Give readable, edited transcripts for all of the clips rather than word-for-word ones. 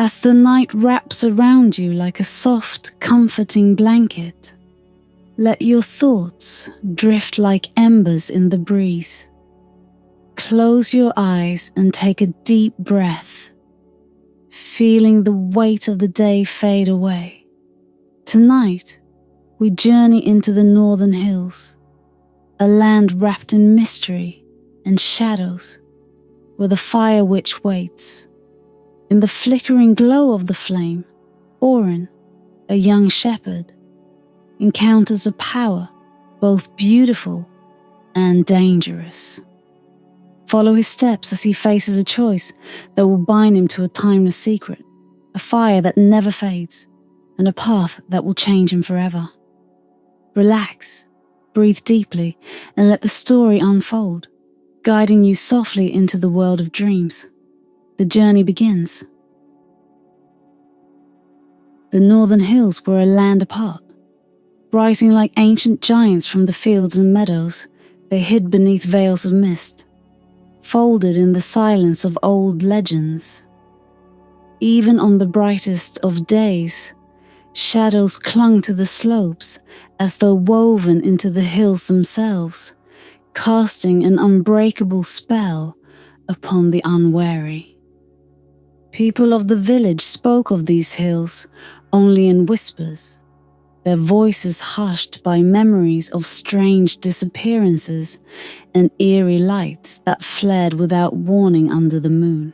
As the night wraps around you like a soft, comforting blanket, let your thoughts drift like embers in the breeze. Close your eyes and take a deep breath, feeling the weight of the day fade away. Tonight, we journey into the northern hills, a land wrapped in mystery and shadows, where the fire witch waits. In the flickering glow of the flame, Oren, a young shepherd, encounters a power both beautiful and dangerous. Follow his steps as he faces a choice that will bind him to a timeless secret, a fire that never fades, and a path that will change him forever. Relax, breathe deeply, and let the story unfold, guiding you softly into the world of dreams. The journey begins. The northern hills were a land apart. Rising like ancient giants from the fields and meadows, they hid beneath veils of mist, folded in the silence of old legends. Even on the brightest of days, shadows clung to the slopes as though woven into the hills themselves, casting an unbreakable spell upon the unwary. People of the village spoke of these hills only in whispers, their voices hushed by memories of strange disappearances and eerie lights that flared without warning under the moon.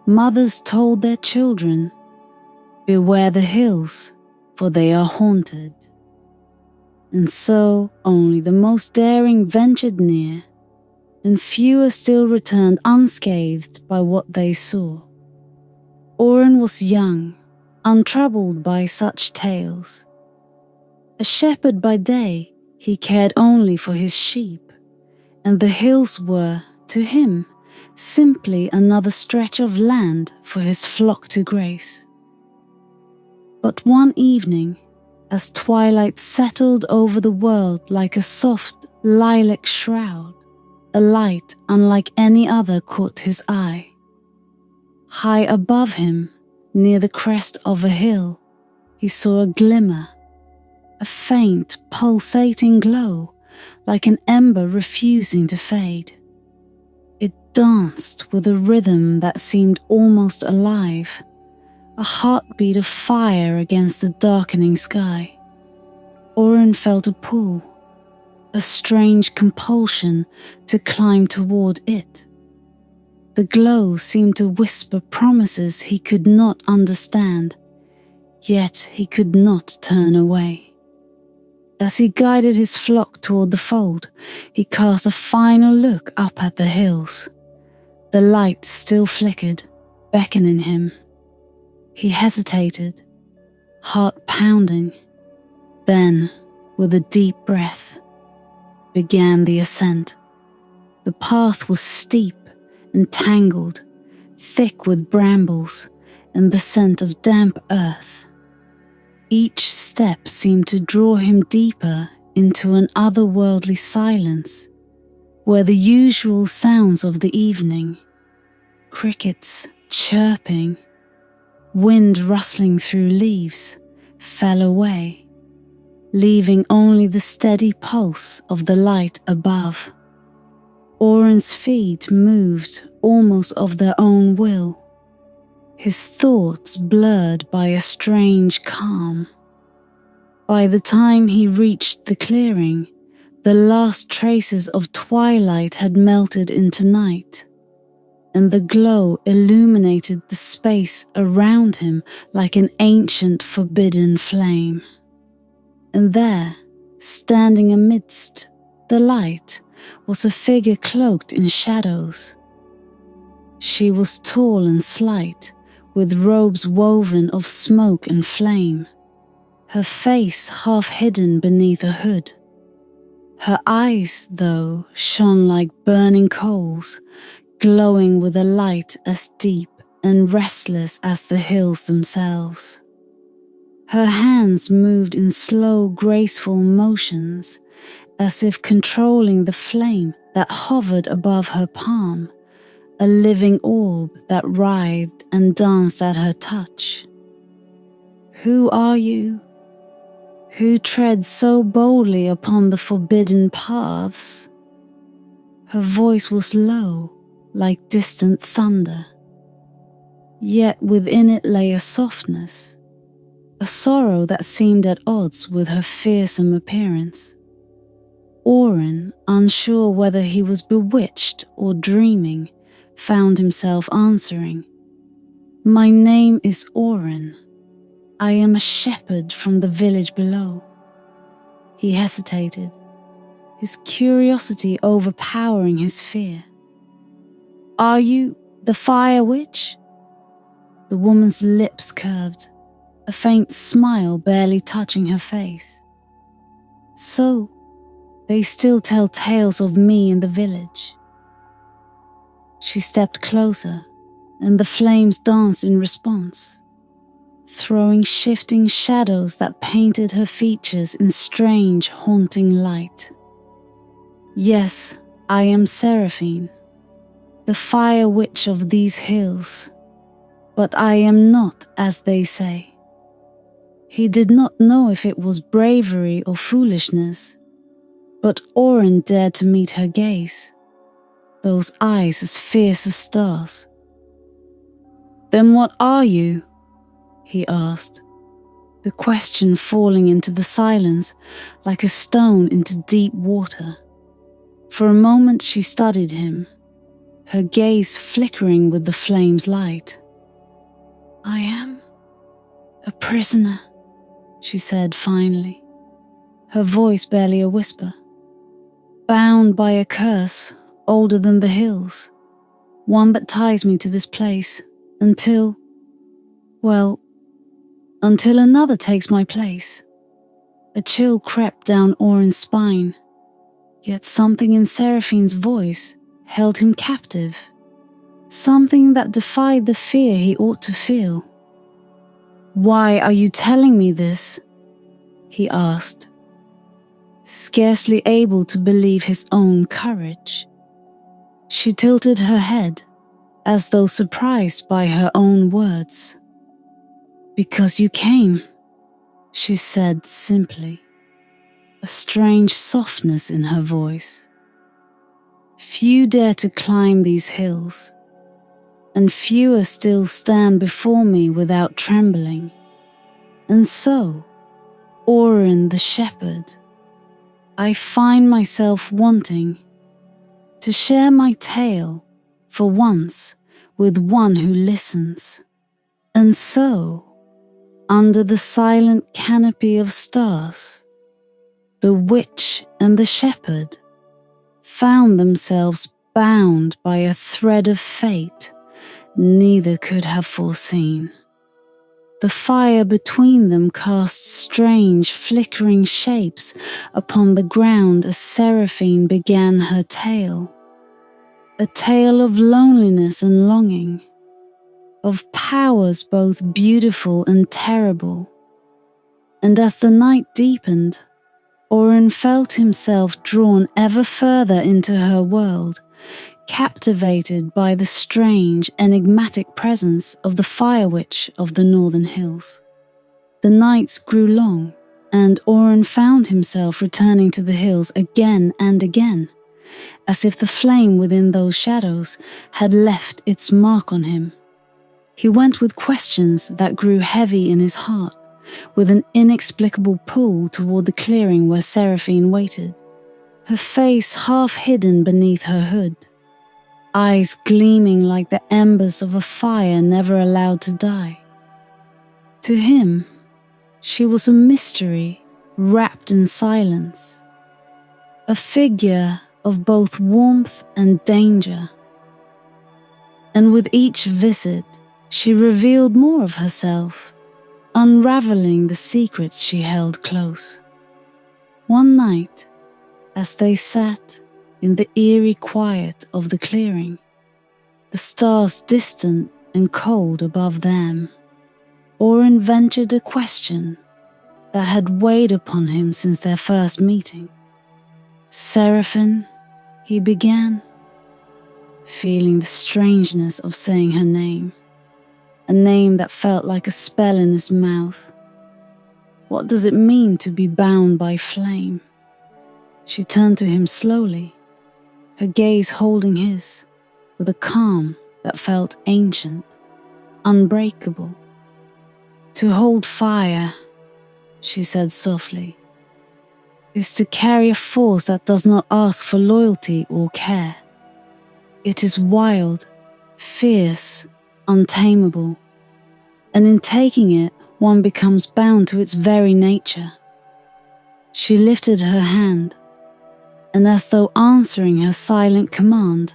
Mothers told their children, "Beware the hills, for they are haunted." And so only the most daring ventured near, and fewer still returned unscathed by what they saw. Oren was young, untroubled by such tales. A shepherd by day, he cared only for his sheep, and the hills were, to him, simply another stretch of land for his flock to graze. But one evening, as twilight settled over the world like a soft lilac shroud, a light unlike any other caught his eye. High above him, near the crest of a hill, he saw a glimmer, a faint, pulsating glow, like an ember refusing to fade. It danced with a rhythm that seemed almost alive, a heartbeat of fire against the darkening sky. Oren felt a pull, a strange compulsion to climb toward it. The glow seemed to whisper promises he could not understand, yet he could not turn away. As he guided his flock toward the fold, he cast a final look up at the hills. The light still flickered, beckoning him. He hesitated, heart pounding. Then, with a deep breath, began the ascent. The path was steep and tangled, thick with brambles and the scent of damp earth. Each step seemed to draw him deeper into an otherworldly silence, where the usual sounds of the evening, crickets chirping, wind rustling through leaves, fell away, leaving only the steady pulse of the light above. Oren's feet moved almost of their own will, his thoughts blurred by a strange calm. By the time he reached the clearing, the last traces of twilight had melted into night, and the glow illuminated the space around him like an ancient forbidden flame. And there, standing amidst the light, was a figure cloaked in shadows. She was tall and slight, with robes woven of smoke and flame, her face half hidden beneath a hood. Her eyes, though, shone like burning coals, glowing with a light as deep and restless as the hills themselves. Her hands moved in slow, graceful motions, as if controlling the flame that hovered above her palm, a living orb that writhed and danced at her touch. Who are you? Who treads so boldly upon the forbidden paths? Her voice was low, like distant thunder, yet within it lay a softness, a sorrow that seemed at odds with her fearsome appearance. Oren, unsure whether he was bewitched or dreaming, found himself answering, "My name is Oren. I am a shepherd from the village below." He hesitated, his curiosity overpowering his fear. "Are you the fire witch?" The woman's lips curved, a faint smile barely touching her face. "So, they still tell tales of me in the village." She stepped closer, and the flames danced in response, throwing shifting shadows that painted her features in strange, haunting light. "Yes, I am Seraphine, the fire witch of these hills, but I am not as they say." He did not know if it was bravery or foolishness, but Oren dared to meet her gaze, those eyes as fierce as stars. "Then what are you?" he asked, the question falling into the silence like a stone into deep water. For a moment she studied him, her gaze flickering with the flame's light. "I am a prisoner," she said finally, her voice barely a whisper. "Bound by a curse older than the hills, one that ties me to this place until another takes my place." A chill crept down Oren's spine, yet something in Seraphine's voice held him captive, something that defied the fear he ought to feel. "Why are you telling me this?" he asked, scarcely able to believe his own courage. She tilted her head, as though surprised by her own words. "Because you came," she said simply, a strange softness in her voice. "Few dare to climb these hills, and fewer still stand before me without trembling. And so, Oren the shepherd, I find myself wanting to share my tale for once with one who listens. And so, under the silent canopy of stars, the witch and the shepherd found themselves bound by a thread of fate neither could have foreseen. The fire between them cast strange, flickering shapes upon the ground as Seraphine began her tale. A tale of loneliness and longing, of powers both beautiful and terrible. And as the night deepened, Oren felt himself drawn ever further into her world, captivated by the strange, enigmatic presence of the fire witch of the northern hills. The nights grew long, and Oren found himself returning to the hills again and again, as if the flame within those shadows had left its mark on him. He went with questions that grew heavy in his heart, with an inexplicable pull toward the clearing where Seraphine waited, her face half hidden beneath her hood, eyes gleaming like the embers of a fire never allowed to die. To him, she was a mystery wrapped in silence, a figure of both warmth and danger. And with each visit, she revealed more of herself, unraveling the secrets she held close. One night, as they sat in the eerie quiet of the clearing, the stars distant and cold above them, Oren ventured a question that had weighed upon him since their first meeting. "Seraphine," he began, feeling the strangeness of saying her name, a name that felt like a spell in his mouth. What does it mean to be bound by flame? She turned to him slowly, her gaze holding his, with a calm that felt ancient, unbreakable. To hold fire, she said softly, is to carry a force that does not ask for loyalty or care. It is wild, fierce, untamable, and in taking it, one becomes bound to its very nature. She lifted her hand, and as though answering her silent command,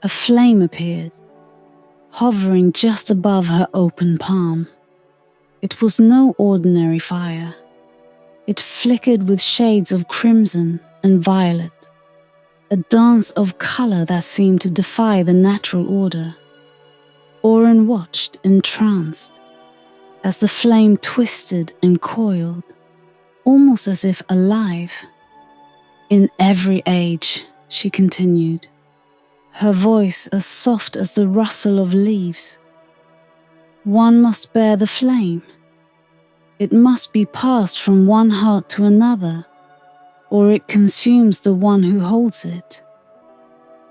a flame appeared, hovering just above her open palm. It was no ordinary fire. It flickered with shades of crimson and violet, a dance of color that seemed to defy the natural order. Oren watched entranced as the flame twisted and coiled, almost as if alive. In every age, she continued, her voice as soft as the rustle of leaves, one must bear the flame. It must be passed from one heart to another, or it consumes the one who holds it.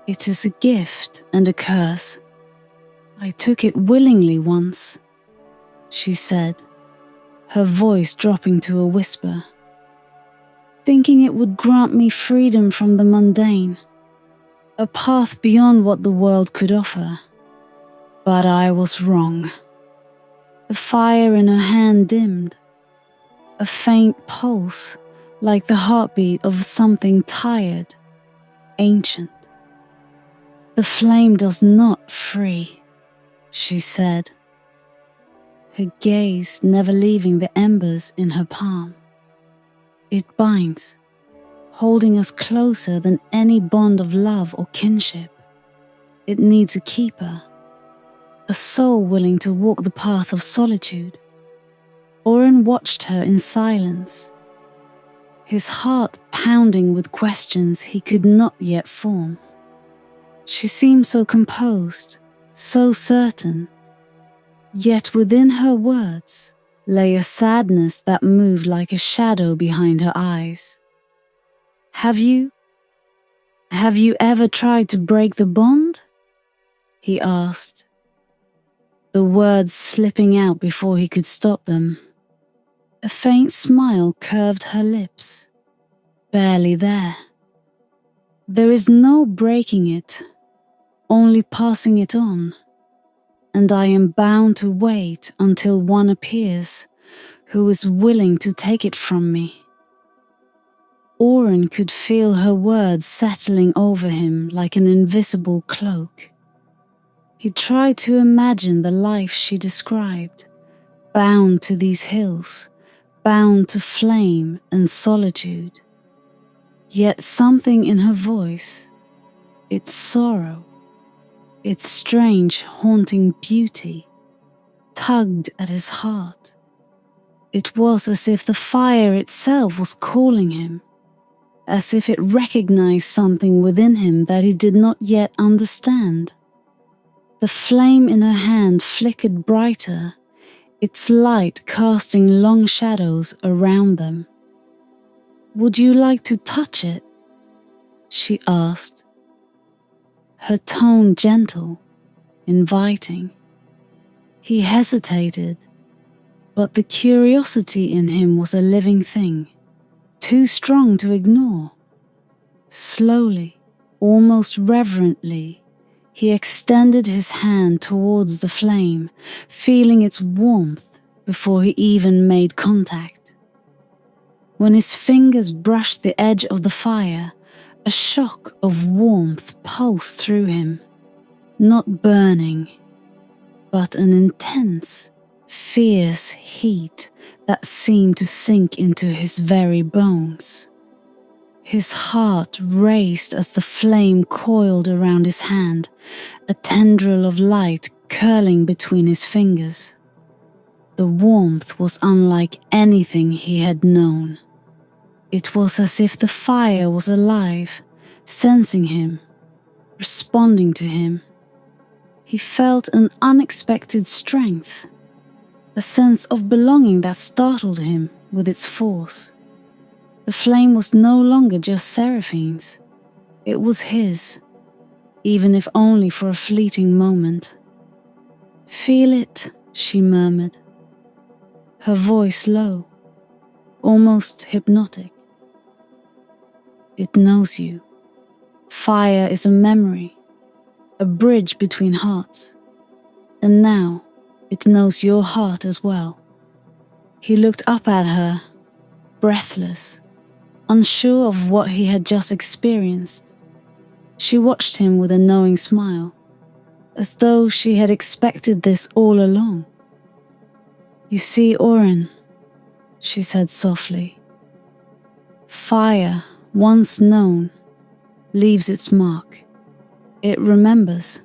It is a gift and a curse. I took it willingly once, she said, her voice dropping to a whisper, thinking it would grant me freedom from the mundane, a path beyond what the world could offer. But I was wrong. The fire in her hand dimmed, a faint pulse like the heartbeat of something tired, ancient. The flame does not free, she said, her gaze never leaving the embers in her palm. It binds, holding us closer than any bond of love or kinship. It needs a keeper, a soul willing to walk the path of solitude. Oren watched her in silence, his heart pounding with questions he could not yet form. She seemed so composed, so certain, yet within her words lay a sadness that moved like a shadow behind her eyes. Have you ever tried to break the bond? He asked, the words slipping out before he could stop them. A faint smile curved her lips, barely there. There is no breaking it, only passing it on, and I am bound to wait until one appears who is willing to take it from me. Oren could feel her words settling over him like an invisible cloak. He tried to imagine the life she described, bound to these hills, bound to flame and solitude. Yet something in her voice, its sorrow, its strange, haunting beauty, tugged at his heart. It was as if the fire itself was calling him, as if it recognized something within him that he did not yet understand. The flame in her hand flickered brighter, its light casting long shadows around them. Would you like to touch it? She asked, her tone gentle, inviting. He hesitated, but the curiosity in him was a living thing, too strong to ignore. Slowly, almost reverently, he extended his hand towards the flame, feeling its warmth before he even made contact. When his fingers brushed the edge of the fire, a shock of warmth pulsed through him, not burning, but an intense, fierce heat that seemed to sink into his very bones. His heart raced as the flame coiled around his hand, a tendril of light curling between his fingers. The warmth was unlike anything he had known. It was as if the fire was alive, sensing him, responding to him. He felt an unexpected strength, a sense of belonging that startled him with its force. The flame was no longer just Seraphine's. It was his, even if only for a fleeting moment. "Feel it," she murmured, her voice low, almost hypnotic. "It knows you. Fire is a memory, a bridge between hearts. And now, it knows your heart as well." He looked up at her, breathless, unsure of what he had just experienced. She watched him with a knowing smile, as though she had expected this all along. "You see, Oren," she said softly, "fire, once known, leaves its mark. It remembers."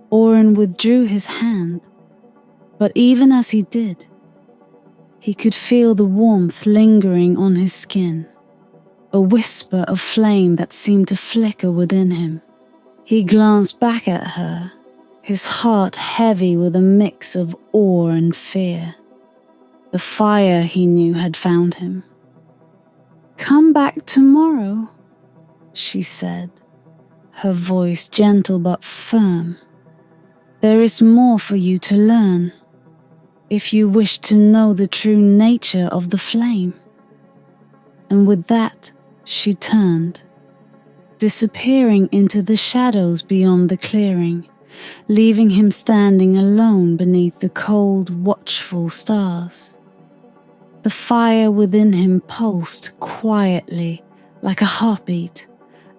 Oren withdrew his hand, but even as he did, he could feel the warmth lingering on his skin, a whisper of flame that seemed to flicker within him. He glanced back at her, his heart heavy with a mix of awe and fear. The fire, he knew, had found him. "Come back tomorrow," she said, her voice gentle but firm. "There is more for you to learn, if you wish to know the true nature of the flame." And with that, she turned, disappearing into the shadows beyond the clearing, leaving him standing alone beneath the cold, watchful stars. The fire within him pulsed quietly, like a heartbeat,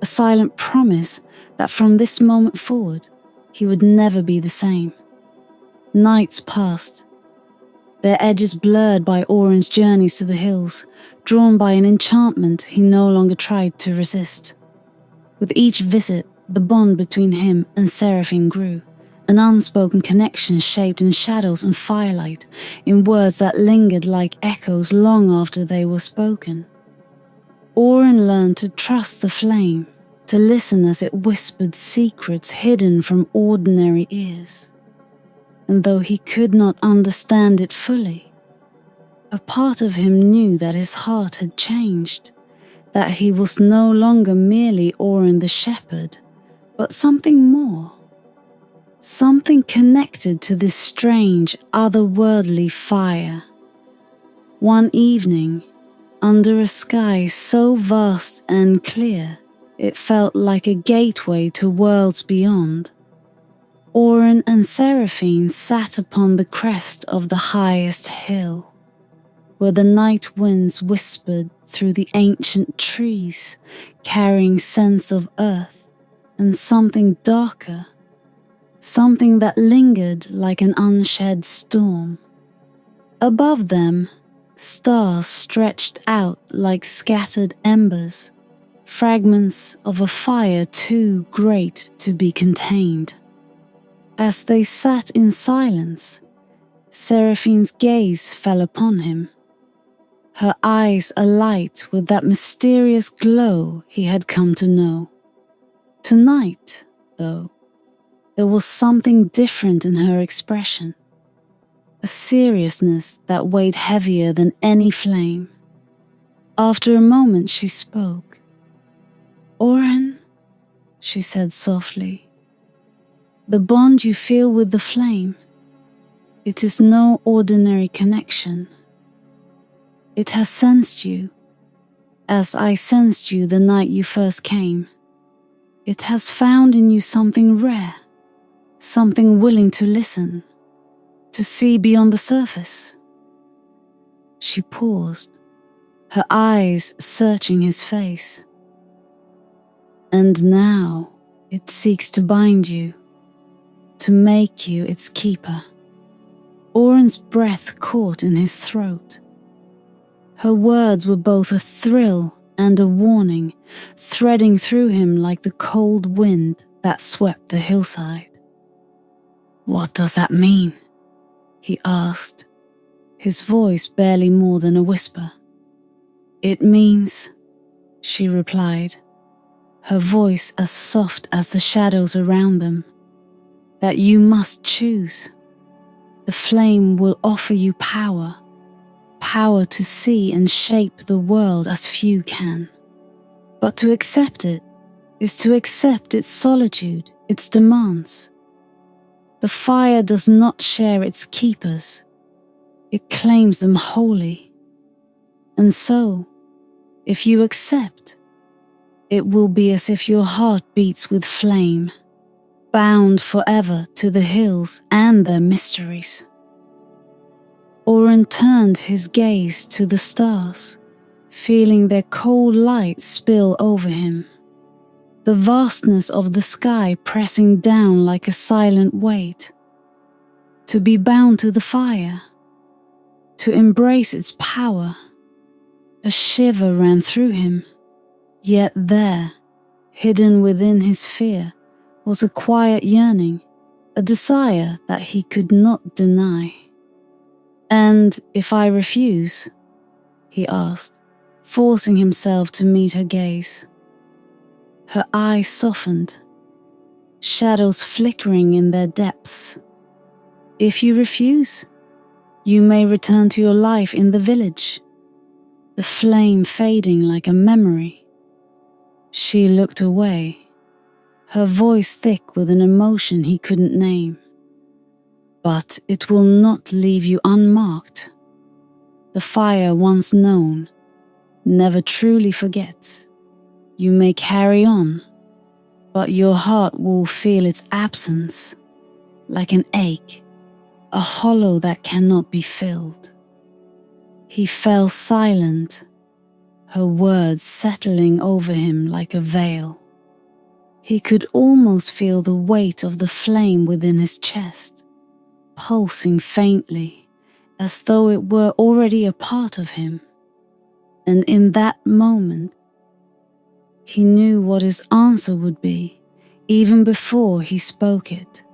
a silent promise that from this moment forward, he would never be the same. Nights passed, their edges blurred by Oren's journeys to the hills, drawn by an enchantment he no longer tried to resist. With each visit, the bond between him and Seraphine grew, an unspoken connection shaped in shadows and firelight, in words that lingered like echoes long after they were spoken. Oren learned to trust the flame, to listen as it whispered secrets hidden from ordinary ears. And though he could not understand it fully, a part of him knew that his heart had changed, that he was no longer merely Oren the shepherd, but something more. Something connected to this strange, otherworldly fire. One evening, under a sky so vast and clear, it felt like a gateway to worlds beyond. Oren and Seraphine sat upon the crest of the highest hill, where the night winds whispered through the ancient trees, carrying scents of earth and something darker, something that lingered like an unshed storm. Above them, stars stretched out like scattered embers, fragments of a fire too great to be contained. As they sat in silence, Seraphine's gaze fell upon him, her eyes alight with that mysterious glow he had come to know. Tonight, though, there was something different in her expression, a seriousness that weighed heavier than any flame. After a moment she spoke. "Oren," she said softly, "the bond you feel with the flame, it is no ordinary connection. It has sensed you, as I sensed you the night you first came. It has found in you something rare, something willing to listen, to see beyond the surface." She paused, her eyes searching his face. "And now it seeks to bind you, to make you its keeper." Oren's breath caught in his throat. Her words were both a thrill and a warning, threading through him like the cold wind that swept the hillside. "What does that mean?" he asked, his voice barely more than a whisper. "It means," she replied, her voice as soft as the shadows around them, that you must choose. The flame will offer you power, power to see and shape the world as few can. But to accept it is to accept its solitude, its demands. The fire does not share its keepers, it claims them wholly. And so, if you accept, it will be as if your heart beats with flame, bound forever to the hills and their mysteries. Oren turned his gaze to the stars, feeling their cold light spill over him. The vastness of the sky pressing down like a silent weight. To be bound to the fire, to embrace its power. A shiver ran through him, yet there, hidden within his fear, was a quiet yearning, a desire that he could not deny. "And if I refuse?" he asked, forcing himself to meet her gaze. Her eyes softened, shadows flickering in their depths. "If you refuse, you may return to your life in the village, the flame fading like a memory." She looked away, her voice thick with an emotion he couldn't name. "But it will not leave you unmarked. The fire once known never truly forgets. You may carry on, but your heart will feel its absence, like an ache, a hollow that cannot be filled." He fell silent, her words settling over him like a veil. He could almost feel the weight of the flame within his chest, pulsing faintly, as though it were already a part of him. And in that moment, he knew what his answer would be, even before he spoke it.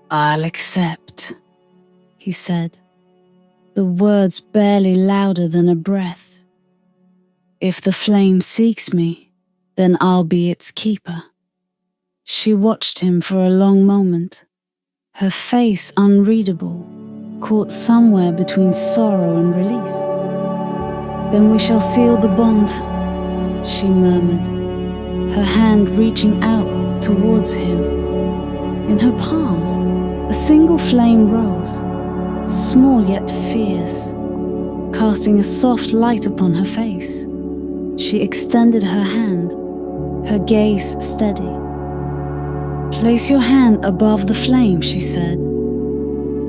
"I'll accept," he said, the words barely louder than a breath. "If the flame seeks me, then I'll be its keeper." She watched him for a long moment, her face unreadable, caught somewhere between sorrow and relief. "Then we shall seal the bond," she murmured, her hand reaching out towards him. In her palm, a single flame rose, small yet fierce, casting a soft light upon her face. She extended her hand, her gaze steady. "Place your hand above the flame," she said,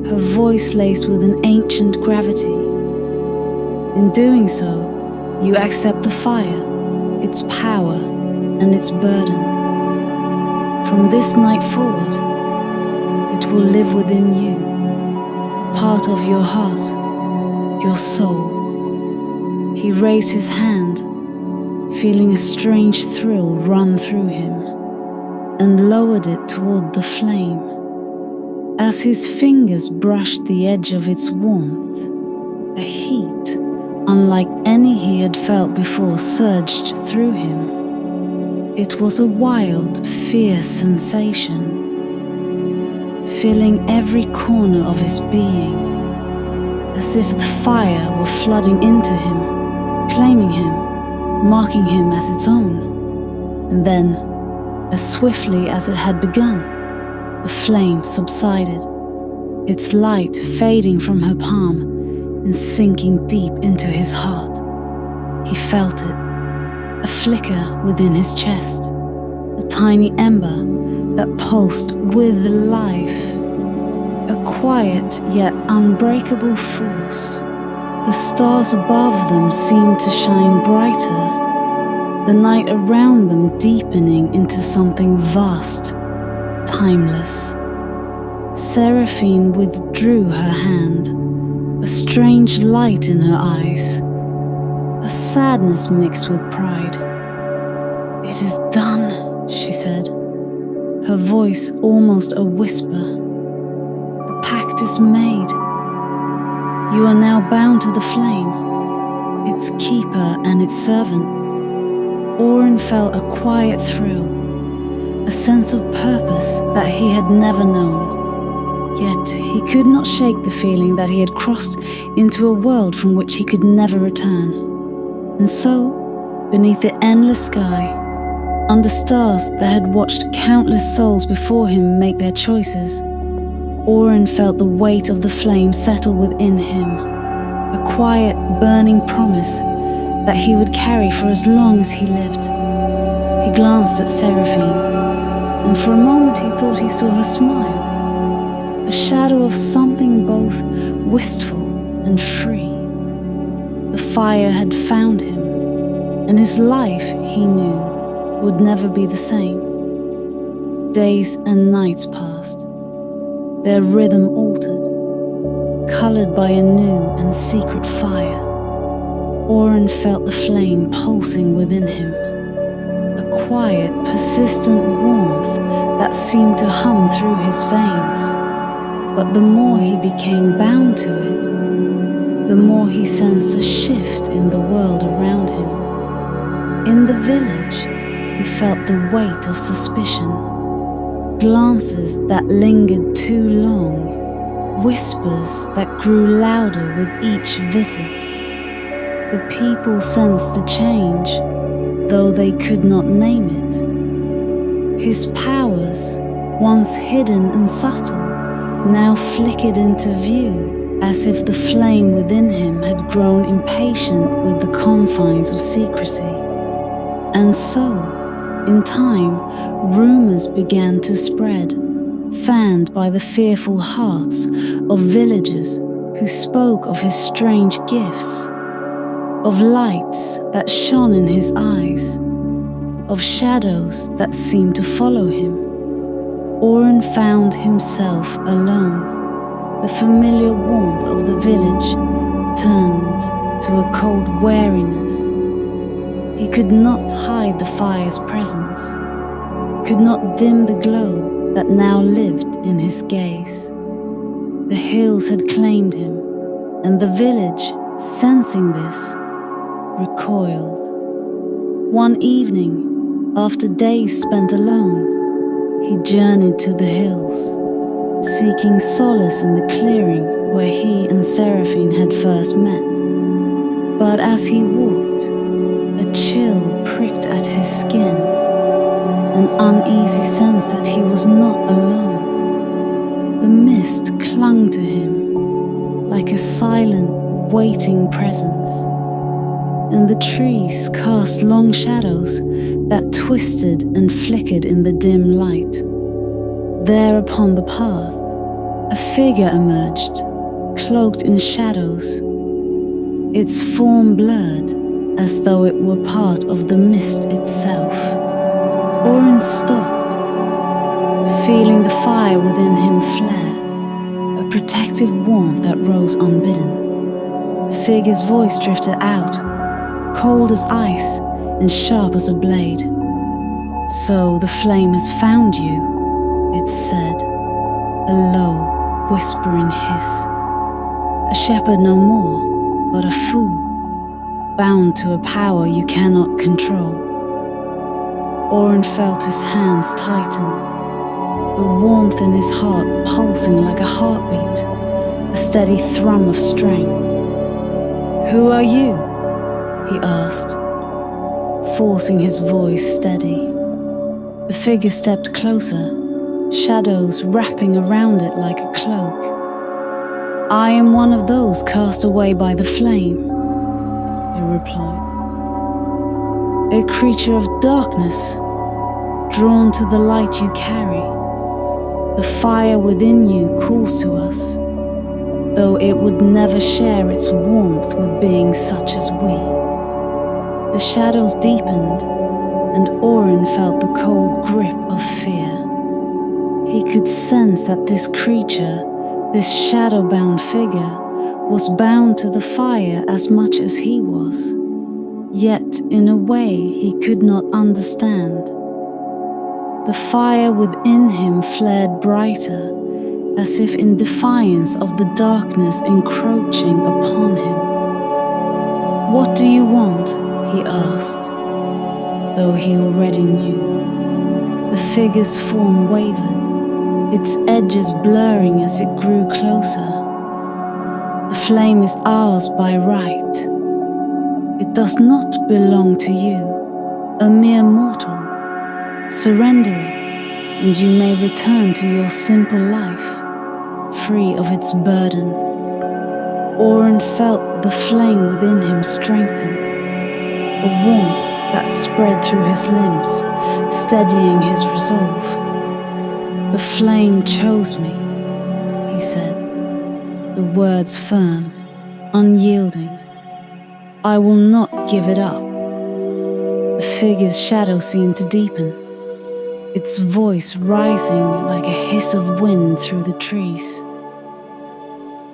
her voice laced with an ancient gravity. "In doing so, you accept the fire, its power, and its burden. From this night forward, it will live within you, a part of your heart, your soul." He raised his hand, feeling a strange thrill run through him, and lowered it toward the flame. As his fingers brushed the edge of its warmth, a heat, unlike any he had felt before, surged through him. It was a wild, fierce sensation, filling every corner of his being, as if the fire were flooding into him, claiming him, marking him as its own. And then, as swiftly as it had begun, the flame subsided, its light fading from her palm and sinking deep into his heart. He felt it, a flicker within his chest, a tiny ember that pulsed with life, a quiet yet unbreakable force. The stars above them seemed to shine brighter, the night around them deepening into something vast, timeless. Seraphine withdrew her hand, a strange light in her eyes, a sadness mixed with pride. "It is done," she said, her voice almost a whisper. "The pact is made. You are now bound to the flame, its keeper and its servant. Oren felt a quiet thrill, a sense of purpose that he had never known. Yet he could not shake the feeling that he had crossed into a world from which he could never return. And so, beneath the endless sky, under stars that had watched countless souls before him make their choices, Oren felt the weight of the flame settle within him, a quiet, burning promise that he would carry for as long as he lived. He glanced at Seraphine, and for a moment he thought he saw her smile, a shadow of something both wistful and free. The fire had found him, and his life, he knew, would never be the same. Days and nights passed, their rhythm altered, colored by a new and secret fire. Oren felt the flame pulsing within him, a quiet, persistent warmth that seemed to hum through his veins. But the more he became bound to it, the more he sensed a shift in the world around him. In the village, he felt the weight of suspicion, glances that lingered too long, whispers that grew louder with each visit. The people sensed the change, though they could not name it. His powers, once hidden and subtle, now flickered into view, as if the flame within him had grown impatient with the confines of secrecy. And so, in time, rumors began to spread, fanned by the fearful hearts of villagers who spoke of his strange gifts, of lights that shone in his eyes, of shadows that seemed to follow him. Oren found himself alone. The familiar warmth of the village turned to a cold wariness. He could not hide the fire's presence, could not dim the glow that now lived in his gaze. The hills had claimed him, and the village, sensing this, recoiled. One evening, after days spent alone, he journeyed to the hills, seeking solace in the clearing where he and Seraphine had first met. But as he walked, a chill pricked at his skin, an uneasy sense that he was not alone. The mist clung to him like a silent, waiting presence, and the trees cast long shadows that twisted and flickered in the dim light. There upon the path, a figure emerged, cloaked in shadows, its form blurred as though it were part of the mist itself. Oren stopped, feeling the fire within him flare, a protective warmth that rose unbidden. The figure's voice drifted out, cold as ice and sharp as a blade. "So the flame has found you," it said, a low, whispering hiss. "A shepherd no more, but a fool, bound to a power you cannot control." Oren felt his hands tighten, the warmth in his heart pulsing like a heartbeat, a steady thrum of strength. "Who are you?" he asked, forcing his voice steady. The figure stepped closer, shadows wrapping around it like a cloak. "I am one of those cast away by the flame," it replied. "A creature of darkness, drawn to the light you carry. The fire within you calls to us, though it would never share its warmth with beings such as we." The shadows deepened, and Oren felt the cold grip of fear. He could sense that this creature, this shadow-bound figure, was bound to the fire as much as he was, yet in a way he could not understand. The fire within him flared brighter, as if in defiance of the darkness encroaching upon him. "What do you want?" he asked. though he already knew. The figure's form wavered, its edges blurring as it grew closer. The flame is ours by right. It does not belong to you, a mere mortal. Surrender it, and you may return to your simple life, free of its burden. Oren felt the flame within him strengthen, a warmth that spread through his limbs, steadying his resolve. The flame chose me, he said, the words firm, unyielding. I will not give it up. The figure's shadow seemed to deepen, its voice rising like a hiss of wind through the trees.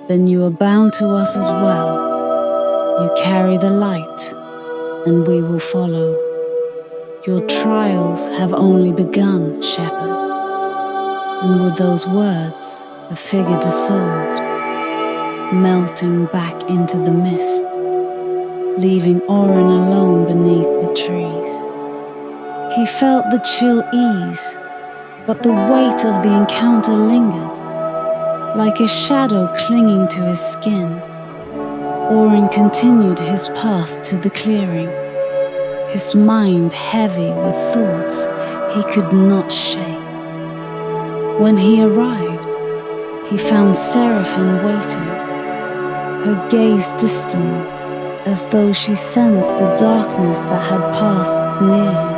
Then you are bound to us as well. You carry the light, and we will follow. Your trials have only begun, shepherd. And with those words, the figure dissolved, melting back into the mist, leaving Oren alone beneath the trees. He felt the chill ease, but the weight of the encounter lingered, like a shadow clinging to his skin. Oren continued his path to the clearing, his mind heavy with thoughts he could not shake. When he arrived, he found Seraphine waiting, her gaze distant, as though she sensed the darkness that had passed near him.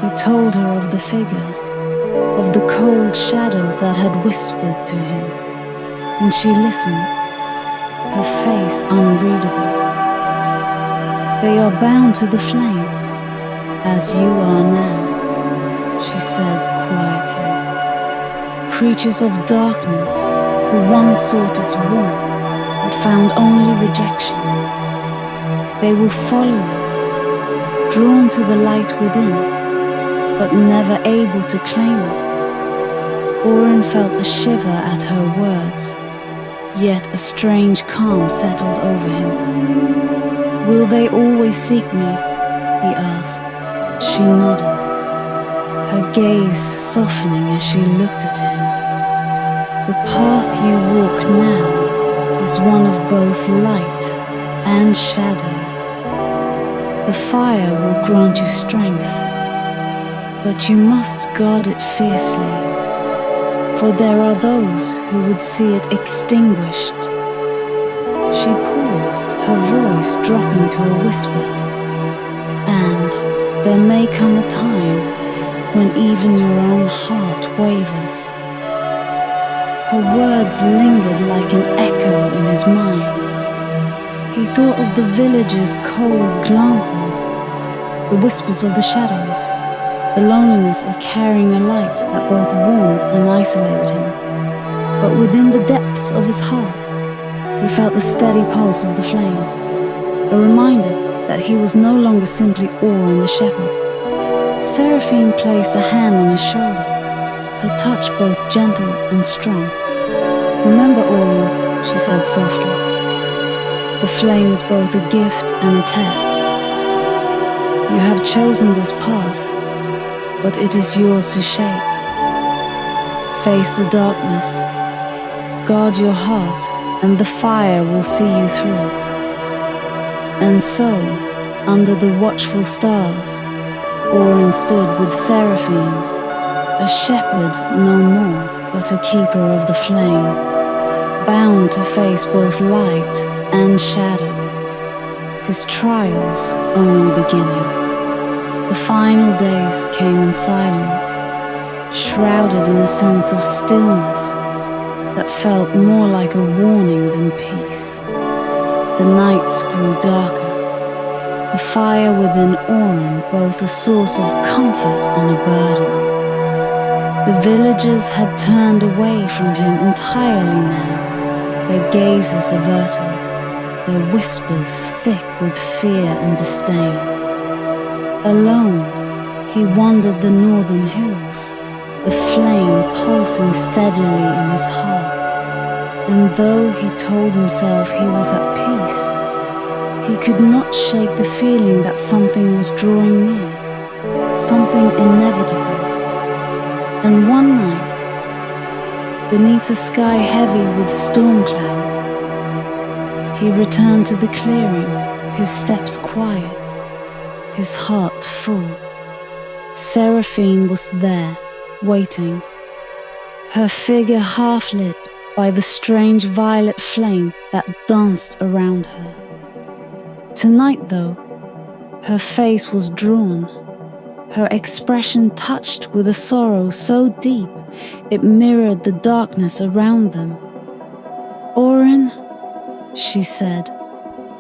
He told her of the figure, of the cold shadows that had whispered to him, and she listened, her face unreadable. They are bound to the flame, as you are now, she said quietly. Creatures of darkness who once sought its warmth, but found only rejection. They will follow you, drawn to the light within, but never able to claim it. Oren felt a shiver at her words, yet a strange calm settled over him. Will they always seek me? He asked. She nodded, her gaze softening as she looked at him. The path you walk now is one of both light and shadow. The fire will grant you strength, but you must guard it fiercely, for there are those who would see it extinguished. She paused, her voice dropping to a whisper. And there may come a time when even your own heart wavers. Her words lingered like an echo in his mind. He thought of the villagers' cold glances, the whispers of the shadows, the loneliness of carrying a light that both warmed and isolated him. But within the depths of his heart, he felt the steady pulse of the flame, a reminder that he was no longer simply Oren the shepherd. Seraphine placed a hand on his shoulder, her touch both gentle and strong. Remember, Oren, she said softly, the flame is both a gift and a test. You have chosen this path, but it is yours to shape. Face the darkness, guard your heart, and the fire will see you through. And so, under the watchful stars, Oren stood with Seraphine, a shepherd no more, but a keeper of the flame, bound to face both light and shadow, his trials only beginning. The final days came in silence, shrouded in a sense of stillness that felt more like a warning than peace. The nights grew darker, the fire within Oren both a source of comfort and a burden. The villagers had turned away from him entirely now, their gazes averted, their whispers thick with fear and disdain. Alone, he wandered the northern hills, the flame pulsing steadily in his heart. And though he told himself he was at peace, he could not shake the feeling that something was drawing near. something inevitable. And one night, beneath a sky heavy with storm clouds, he returned to the clearing, his steps quiet, his heart full. Seraphine was there, waiting, her figure half-lit by the strange violet flame that danced around her. Tonight, though, her face was drawn, her expression touched with a sorrow so deep it mirrored the darkness around them. "Oren," she said,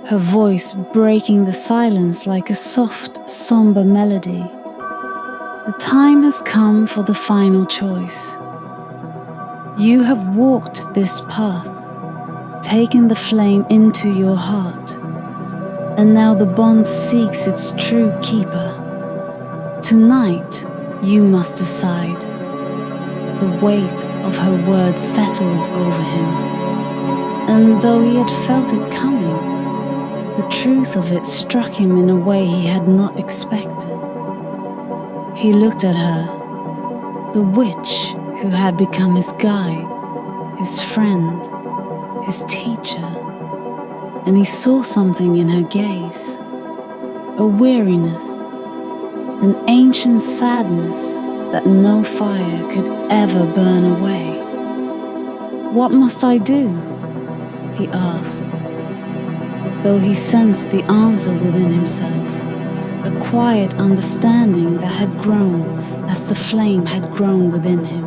her voice breaking the silence like a soft, somber melody. "The time has come for the final choice. You have walked this path, taken the flame into your heart, and now the bond seeks its true keeper. Tonight, you must decide." The weight of her words settled over him, and though he had felt it coming, the truth of it struck him in a way he had not expected. He looked at her, the witch who had become his guide, his friend, his teacher, and he saw something in her gaze, a weariness, an ancient sadness that no fire could ever burn away. "What must I do?" he asked, though he sensed the answer within himself, a quiet understanding that had grown as the flame had grown within him.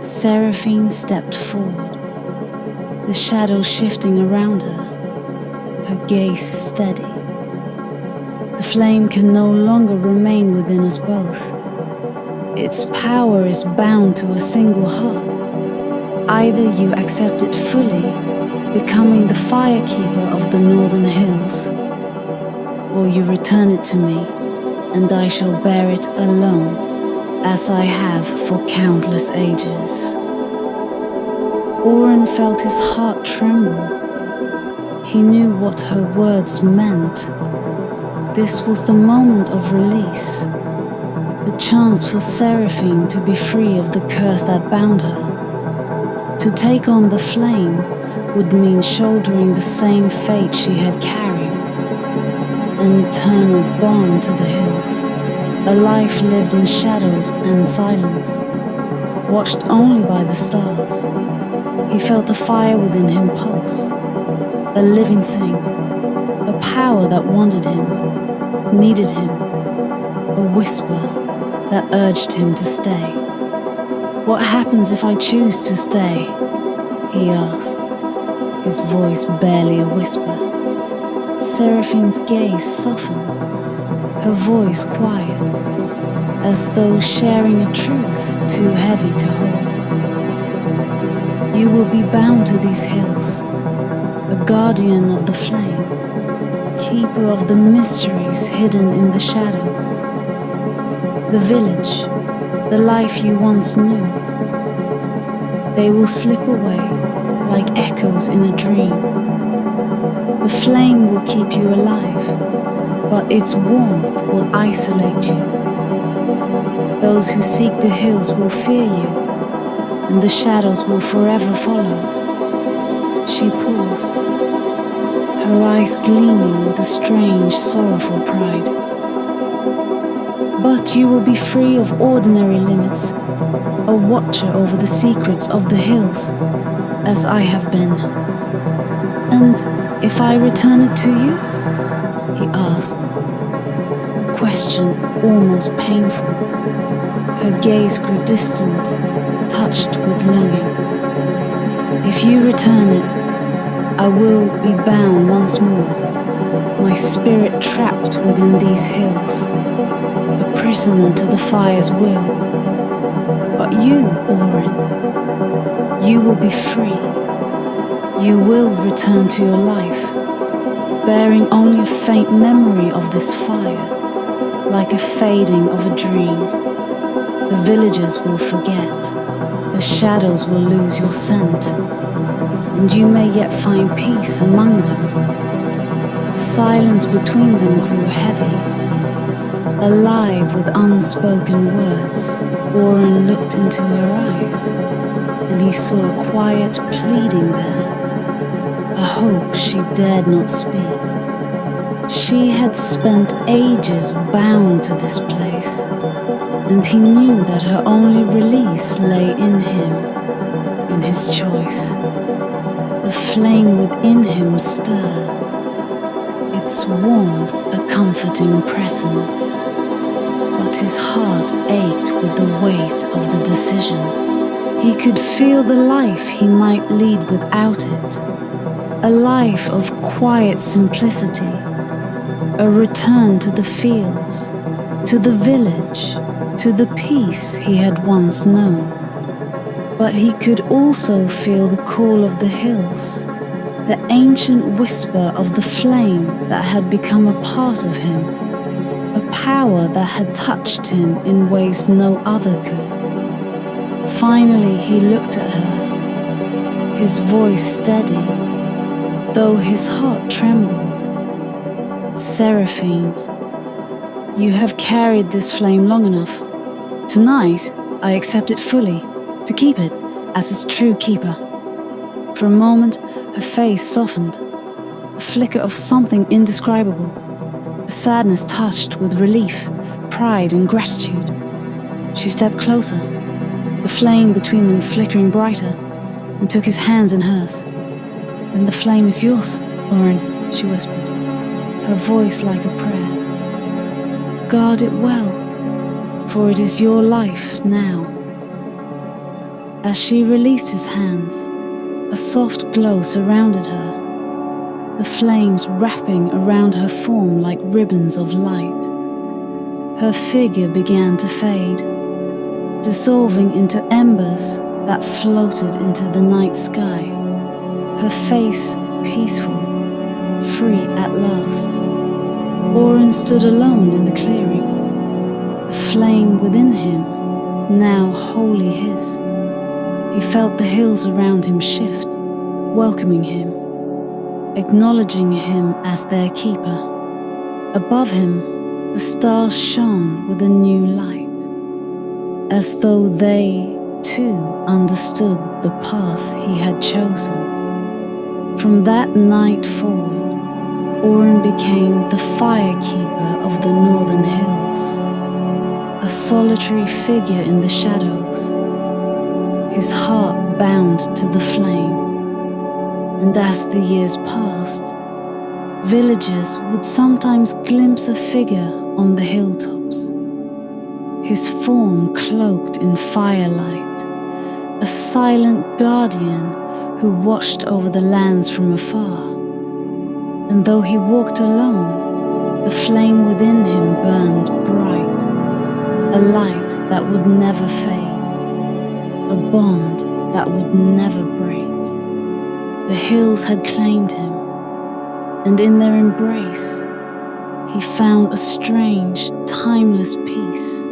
Seraphine stepped forward, the shadows shifting around her, her gaze steady. "The flame can no longer remain within us both. Its power is bound to a single heart. Either you accept it fully, becoming the firekeeper of the northern hills, or you return it to me, and I shall bear it alone, as I have for countless ages." Oren felt his heart tremble. He knew what her words meant. This was the moment of release, the chance for Seraphine to be free of the curse that bound her. To take on the flame would mean shouldering the same fate she had carried, an eternal bond to the hills, a life lived in shadows and silence, watched only by the stars. He felt the fire within him pulse, a living thing, a power that wanted him, needed him, a whisper that urged him to stay. "What happens if I choose to stay?" he asked, his voice barely a whisper. Seraphine's gaze softened, her voice quiet, as though sharing a truth too heavy to hold. "You will be bound to these hills, a guardian of the flame, keeper of the mysteries hidden in the shadows. The village, the life you once knew, they will slip away like echoes in a dream. The flame will keep you alive, but its warmth will isolate you. Those who seek the hills will fear you, and the shadows will forever follow." She paused, her eyes gleaming with a strange, sorrowful pride. "But you will be free of ordinary limits, a watcher over the secrets of the hills, as I have been. And if I return it to you?" he asked, the question almost painful. Her gaze grew distant, touched with longing. "If you return it, I will be bound once more, my spirit trapped within these hills, a prisoner to the fire's will. But you, Oren, you will be free. You will return to your life, bearing only a faint memory of this fire, like a fading of a dream. The villagers will forget, the shadows will lose your scent, and you may yet find peace among them." The silence between them grew heavy. alive with unspoken words. Oren looked into her eyes, and he saw a quiet pleading there, a hope she dared not speak. She had spent ages bound to this place, and he knew that her only release lay in him, in his choice. The flame within him stirred, its warmth a comforting presence, but his heart ached with the weight of the decision. He could feel the life he might lead without it, a life of quiet simplicity, a return to the fields, to the village, to the peace he had once known. But he could also feel the call of the hills, the ancient whisper of the flame that had become a part of him, a power that had touched him in ways no other could. Finally he looked at her, his voice steady, though his heart trembled. Seraphine, you have carried this flame long enough. Tonight, I accept it fully, to keep it as its true keeper. For a moment, her face softened, a flicker of something indescribable, a sadness touched with relief, pride and gratitude. She stepped closer, the flame between them flickering brighter, and took his hands in hers. Then the flame is yours, Oren, she whispered, her voice like a prayer. Guard it well, for it is your life now. As she released his hands, a soft glow surrounded her, the flames wrapping around her form like ribbons of light. Her figure began to fade, dissolving into embers that floated into the night sky, her face peaceful, free at last. Oren stood alone in the clearing, the flame within him, now wholly his. He felt the hills around him shift, welcoming him, acknowledging him as their keeper. Above him, the stars shone with a new light, as though they, too, understood the path he had chosen. From that night forward, Oren became the firekeeper of the northern hills, a solitary figure in the shadows, his heart bound to the flame. And as the years passed, villagers would sometimes glimpse a figure on the hilltops, his form cloaked in firelight, a silent guardian who watched over the lands from afar. And though he walked alone, the flame within him burned bright, a light that would never fade, a bond that would never break. The hills had claimed him, and in their embrace, he found a strange, timeless peace.